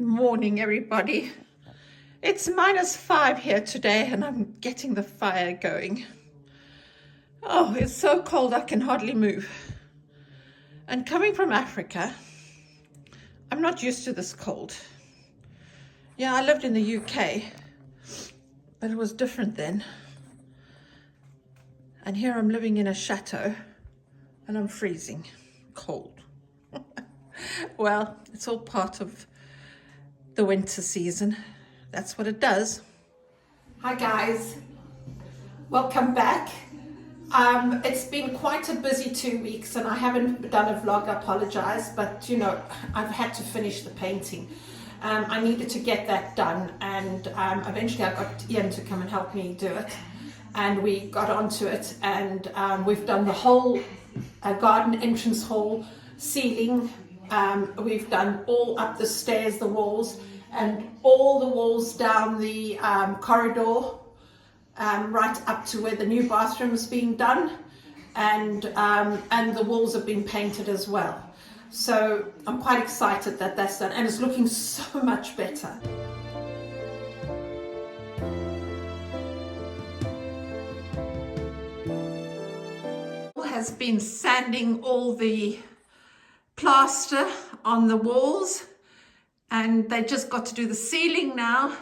Morning, everybody. It's -5 here today and I'm getting the fire going. Oh, it's so cold I can hardly move. And coming from Africa, I'm not used to this cold. Yeah, I lived in the UK, but it was different then. And here I'm living in a chateau and I'm freezing cold. Well, it's all part of the winter season. That's what it does. Hi guys, welcome back. It's been quite a busy 2 weeks and I haven't done a vlog, I apologize, but you know, I've had to finish the painting. I needed to get that done and eventually I got Ian to come and help me do it, and we got onto it, and we've done the whole garden entrance hall, ceiling. We've done all up the stairs, the walls, and all the walls down the corridor, right up to where the new bathroom is being done, and the walls have been painted as well. So I'm quite excited that that's done, and it's looking so much better. Has been sanding all the plaster on the walls, and they just got to do the ceiling now,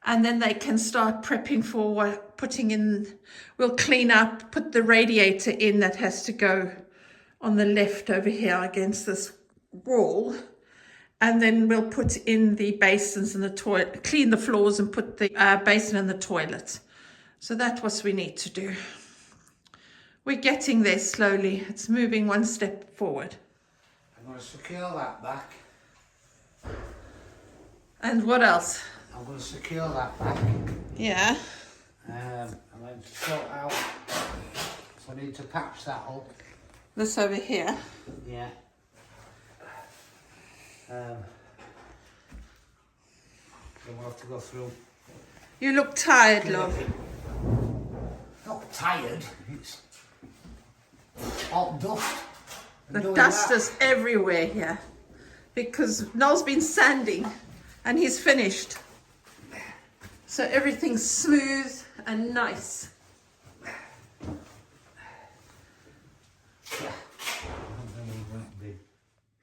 and then they can start prepping for putting in. We'll clean up, put the radiator in that has to go on the left over here against this wall, and then we'll put in the basins and the toilet, clean the floors and put the basin in the toilet. So that's what we need to do. We're getting there slowly. It's moving one step forward. I'm going to secure that back. And what else? I'm going to secure that back. Yeah. I'm going to sort out, so I need to patch that up. This over here. Yeah. Then we'll have to go through. You look tired, love. Not tired, it's hot dust. The dust is everywhere here because Noel's been sanding and he's finished. So everything's smooth and nice.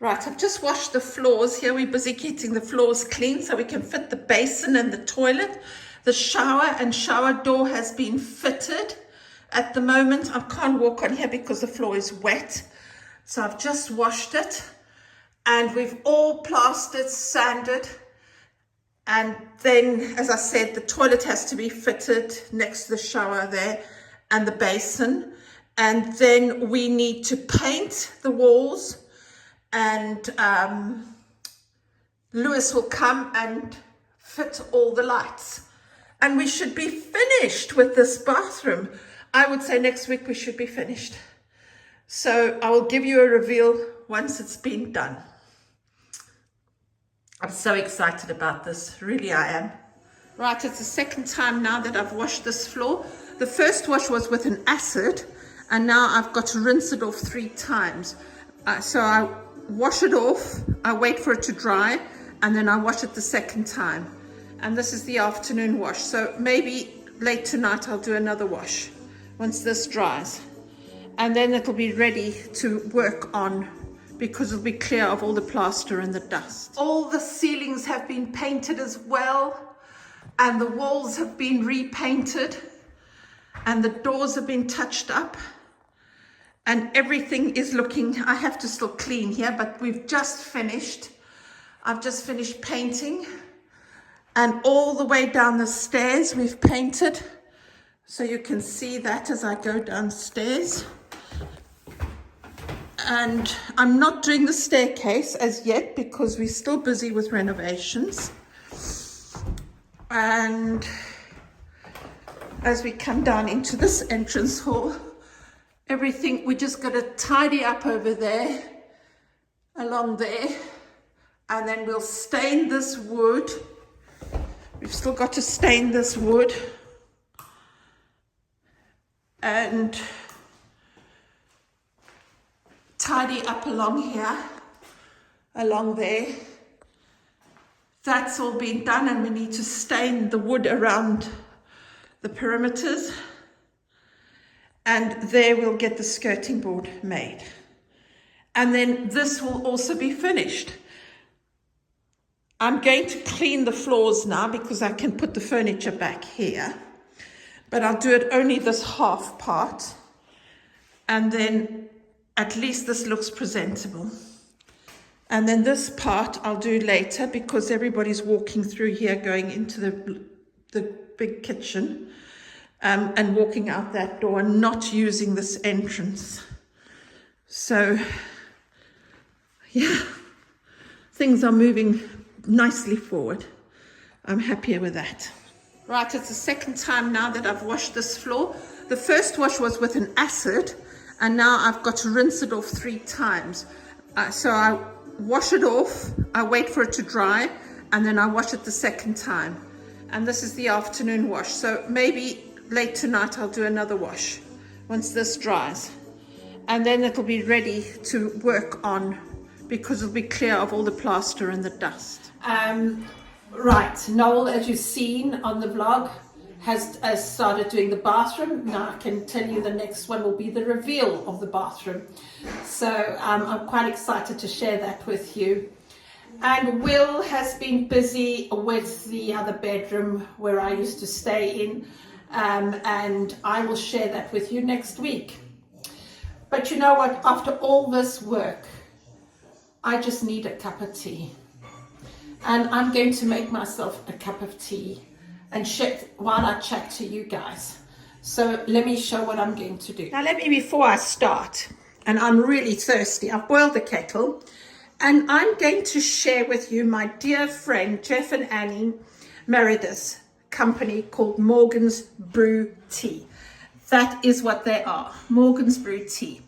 Right, I've just washed the floors here. We're busy getting the floors clean so we can fit the basin and the toilet. The shower and shower door has been fitted. At the moment, I can't walk on here because the floor is wet. So I've just washed it, and we've all plastered, sanded, and then, as I said, the toilet has to be fitted next to the shower there and the basin, and then we need to paint the walls, and Lewis will come and fit all the lights, and we should be finished with this bathroom. I would say next week we should be finished. So I will give you a reveal once it's been done. I'm so excited about this, really I am. Right, it's the second time now that I've washed this floor. The first wash was with an acid, and now I've got to rinse it off 3 times. So I wash it off, I wait for it to dry, and then I wash it the second time. And this is the afternoon wash, so maybe late tonight I'll do another wash once this dries. And then it'll be ready to work on because it'll be clear of all the plaster and the dust. All the ceilings have been painted as well, and the walls have been repainted, and the doors have been touched up, and everything is looking, I have to still clean here, but we've just finished. I've just finished painting, and all the way down the stairs we've painted. So you can see that as I go downstairs. And I'm not doing the staircase as yet because we're still busy with renovations. And as we come down into this entrance hall, everything, we just got to tidy up over there, along there, and then we'll stain this wood. We've still got to stain this wood. And tidy up along here, along there, that's all been done, and we need to stain the wood around the perimeters. And there we'll get the skirting board made. And then this will also be finished. I'm going to clean the floors now because I can put the furniture back here. But I'll do it only this half part. And then at least this looks presentable. And then this part I'll do later because everybody's walking through here going into the big kitchen and walking out that door and not using this entrance. So, yeah, things are moving nicely forward. I'm happier with that. Right, it's the second time now that I've washed this floor. The first wash was with an acid, and now I've got to rinse it off 3 times. So I wash it off, I wait for it to dry, and then I wash it the second time. And this is the afternoon wash. So maybe late tonight I'll do another wash once this dries. And then it'll be ready to work on because it'll be clear of all the plaster and the dust. Right, Noel, as you've seen on the vlog, has started doing the bathroom. Now I can tell you the next one will be the reveal of the bathroom. So I'm quite excited to share that with you. And Will has been busy with the other bedroom where I used to stay in, and I will share that with you next week. But you know what, after all this work, I just need a cup of tea. And I'm going to make myself a cup of tea and while I chat to you guys. So let me show what I'm going to do. Now before I start, and I'm really thirsty, I've boiled the kettle, and I'm going to share with you my dear friend Jeff and Annie Meredith's company called Morgan's Brew Tea. That is what they are, Morgan's Brew Tea.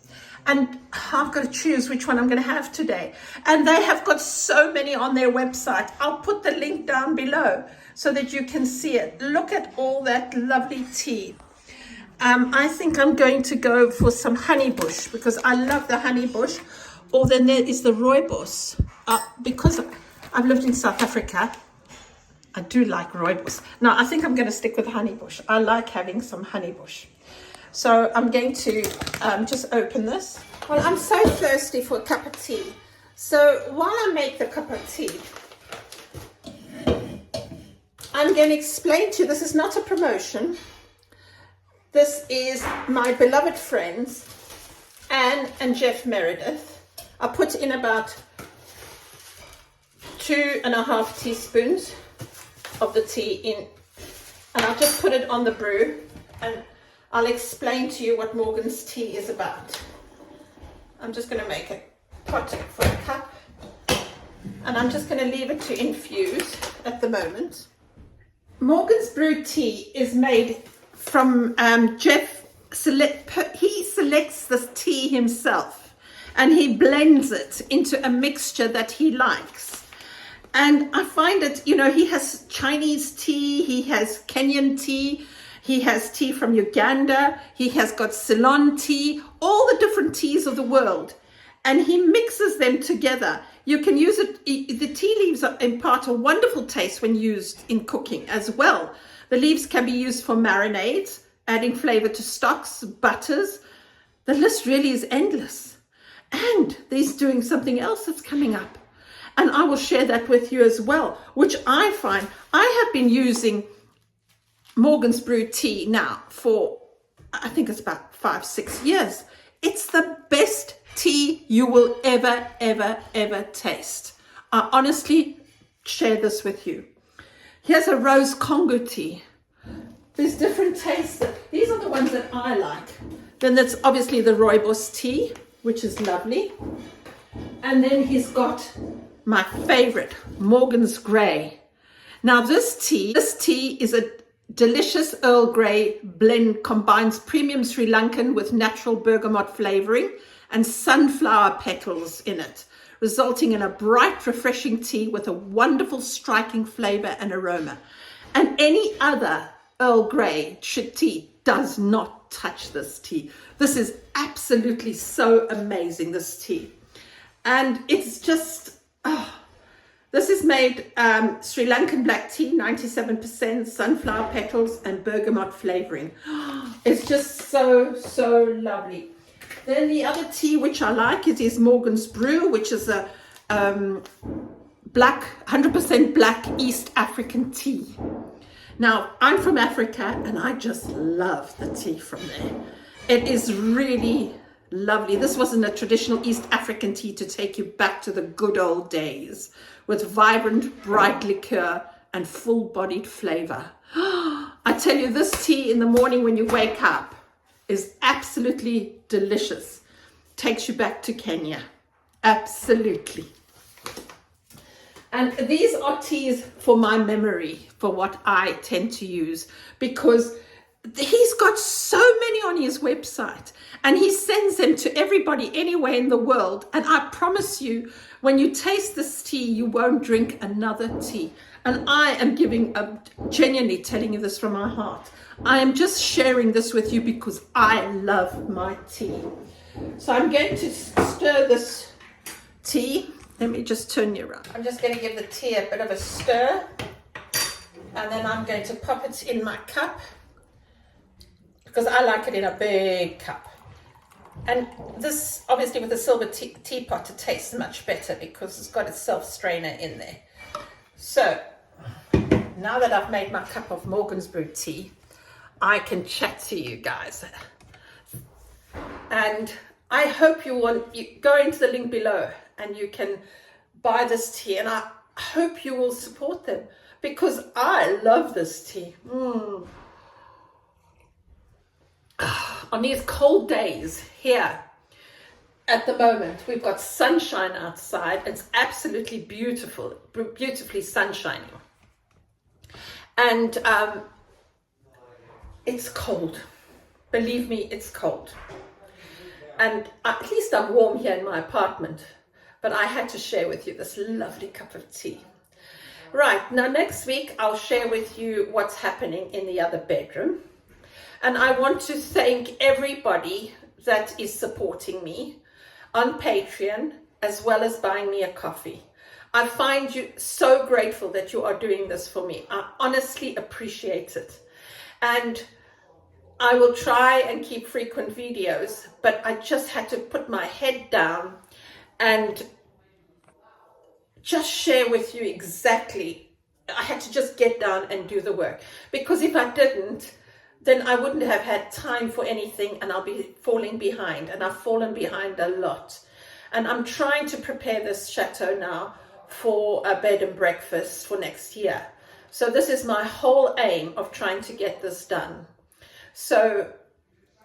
And I've got to choose which one I'm going to have today. And they have got so many on their website. I'll put the link down below so that you can see it. Look at all that lovely tea. I think I'm going to go for some honeybush because I love the honeybush. Or then there is the rooibos. Because I've lived in South Africa, I do like rooibos. Now, I think I'm going to stick with honeybush. I like having some honeybush. So I'm going to just open this. Well, I'm so thirsty for a cup of tea. So while I make the cup of tea, I'm going to explain to you, this is not a promotion. This is my beloved friends, Anne and Jeff Meredith. I put in about 2.5 teaspoons of the tea in, and I'll just put it on the brew, and I'll explain to you what Morgan's tea is about. I'm just going to make a pot for a cup, and I'm just going to leave it to infuse at the moment. Morgan's Brew Tea is made from Jeff. He selects the tea himself, and he blends it into a mixture that he likes. And I find it, you know, he has Chinese tea, he has Kenyan tea, he has tea from Uganda, he has got Ceylon tea, all the different teas of the world, and he mixes them together. You can use it, the tea leaves impart a wonderful taste when used in cooking as well. The leaves can be used for marinades, adding flavor to stocks, butters. The list really is endless. And he's doing something else that's coming up. And I will share that with you as well, which I find, I have been using Morgan's Brew Tea now for, I think it's about 5-6 years. It's the best tea you will ever taste. I honestly share this with you. Here's a rose Congo tea. There's different tastes. These are the ones that I like. Then there's obviously the rooibos tea, which is lovely. And then he's got my favorite, Morgan's Grey. Now this tea is a delicious Earl Grey blend, combines premium Sri Lankan with natural bergamot flavoring and sunflower petals in it, resulting in a bright, refreshing tea with a wonderful, striking flavor and aroma. And any other Earl Grey tea does not touch this tea. This is absolutely so amazing, this tea. And it's just, This is made Sri Lankan black tea, 97%, sunflower petals and bergamot flavoring. It's just so, so lovely. Then the other tea which I like is Morgan's Brew, which is a black, 100% black East African tea. Now, I'm from Africa and I just love the tea from there. It is really lovely. This wasn't a traditional East African tea to take you back to the good old days with vibrant, bright liqueur and full-bodied flavor. I tell you, this tea in the morning when you wake up is absolutely delicious. Takes you back to Kenya. Absolutely. And these are teas for my memory, for what I tend to use, because he's got so many on his website and he sends them to everybody anywhere in the world. And I promise you, when you taste this tea, you won't drink another tea. And I am genuinely telling you this from my heart. I am just sharing this with you because I love my tea. So I'm going to stir this tea. Let me just turn you around. I'm just going to give the tea a bit of a stir. And then I'm going to pop it in my cup, because I like it in a big cup. And this, obviously with a silver teapot, it tastes much better because it's got a self-strainer in there. So, now that I've made my cup of Morgan's Brew tea, I can chat to you guys. And I hope you go into the link below and you can buy this tea. And I hope you will support them because I love this tea. On these cold days here at the moment, we've got sunshine outside. It's absolutely beautiful, beautifully sunshining. And it's cold. Believe me, it's cold. And at least I'm warm here in my apartment. But I had to share with you this lovely cup of tea. Right, now next week I'll share with you what's happening in the other bedroom. And I want to thank everybody that is supporting me on Patreon, as well as buying me a coffee. I find you so grateful that you are doing this for me. I honestly appreciate it. And I will try and keep frequent videos, but I just had to put my head down and just share with you exactly. I had to just get down and do the work, because if I didn't, then I wouldn't have had time for anything and I'll be falling behind, and I've fallen behind a lot. And I'm trying to prepare this chateau now for a bed and breakfast for next year. So this is my whole aim of trying to get this done. So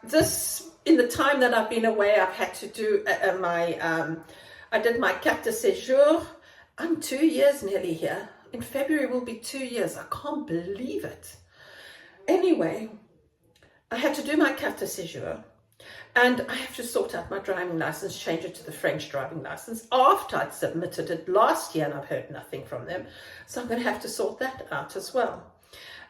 this, in the time that I've been away, I've had to do I did my carte de séjour. I'm 2 years nearly here. In February will be 2 years. I can't believe it. Anyway, I had to do my carte de séjour, and I have to sort out my driving license, change it to the French driving license after I'd submitted it last year and I've heard nothing from them. So I'm going to have to sort that out as well.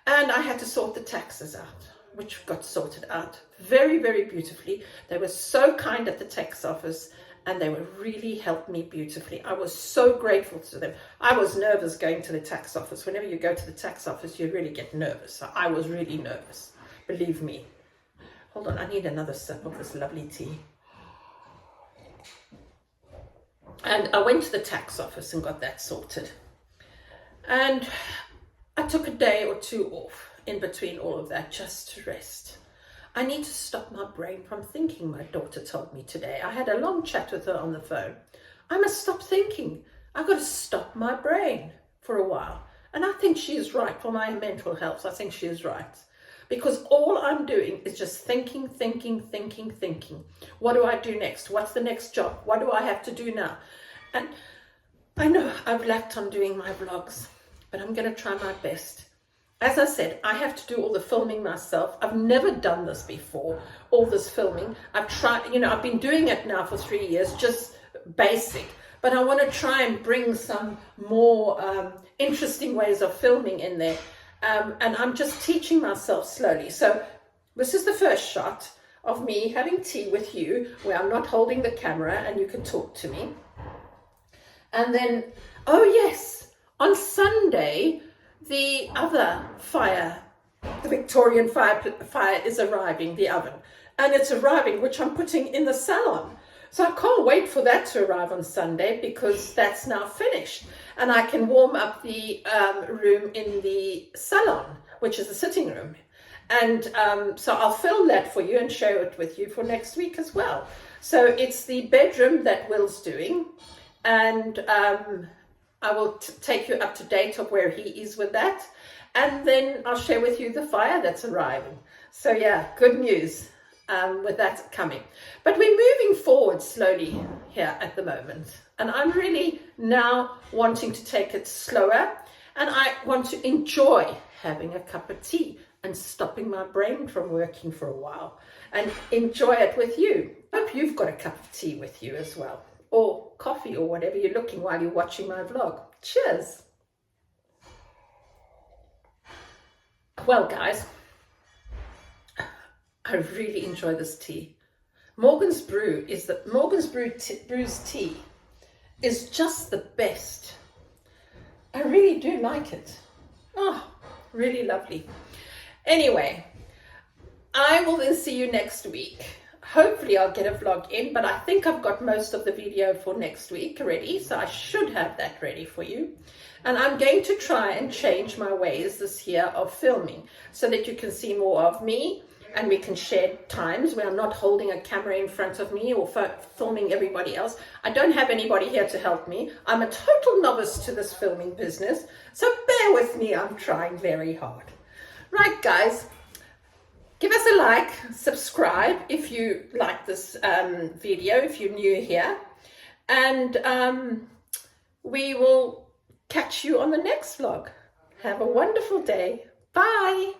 And I had to sort the taxes out, which got sorted out very, very beautifully. They were so kind at the tax office and they were really helped me beautifully. I was so grateful to them. I was nervous going to the tax office. Whenever you go to the tax office, you really get nervous. So I was really nervous. Believe me. Hold on, I need another sip of this lovely tea. And I went to the tax office and got that sorted. And I took a day or two off in between all of that just to rest. I need to stop my brain from thinking, my daughter told me today. I had a long chat with her on the phone. I must stop thinking. I've got to stop my brain for a while. And I think she is right for my mental health. I think she is right. Because all I'm doing is just thinking. What do I do next? What's the next job? What do I have to do now? And I know I've lacked on doing my vlogs, but I'm going to try my best. As I said, I have to do all the filming myself. I've never done this before, all this filming. I've tried, I've been doing it now for 3 years, just basic. But I want to try and bring some more interesting ways of filming in there. And I'm just teaching myself slowly. So this is the first shot of me having tea with you, where I'm not holding the camera and you can talk to me. And then, oh yes, On Sunday, the other fire, the Victorian fire is arriving, the oven. And it's arriving, which I'm putting in the salon. So I can't wait for that to arrive on Sunday because that's now finished. And I can warm up the room in the salon, which is the sitting room. And so I'll film that for you and share it with you for next week as well. So it's the bedroom that Will's doing. And I will take you up to date of where he is with that. And then I'll share with you the fire that's arriving. So yeah, good news. With that coming. But we're moving forward slowly here at the moment. And I'm really now wanting to take it slower. And I want to enjoy having a cup of tea and stopping my brain from working for a while. And enjoy it with you. Hope you've got a cup of tea with you as well. Or coffee or whatever you're looking while you're watching my vlog. Cheers. Well, guys. I really enjoy this tea. Morgan's Brew's tea is just the best. I really do like it. Oh, really lovely. Anyway, I will then see you next week. Hopefully I'll get a vlog in, but I think I've got most of the video for next week ready, so I should have that ready for you. And I'm going to try and change my ways this year of filming so that you can see more of me. And we can share times where I'm not holding a camera in front of me or filming everybody else. I don't have anybody here to help me. I'm a total novice to this filming business. So bear with me, I'm trying very hard. Right, guys, give us a like, subscribe if you like this video, if you're new here. And we will catch you on the next vlog. Have a wonderful day. Bye.